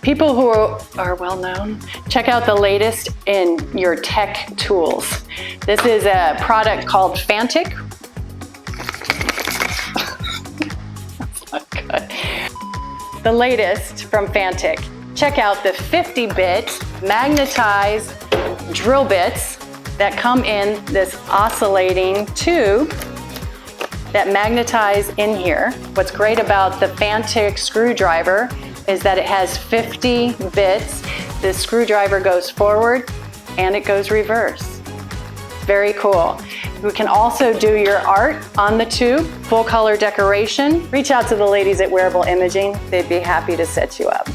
People who are well known, check out the latest in your tech tools. This is a product called Fanttik. That's not good. The latest from Fanttik. Check out the 50-bit magnetized drill bits that come in this oscillating tube that magnetize in here. What's great about the Fanttik screwdriver is that it has 50 bits. The screwdriver goes forward and it goes reverse. Very cool. You can also do your art on the tube, full color decoration. Reach out to the ladies at Wearable Imaging. They'd be happy to set you up.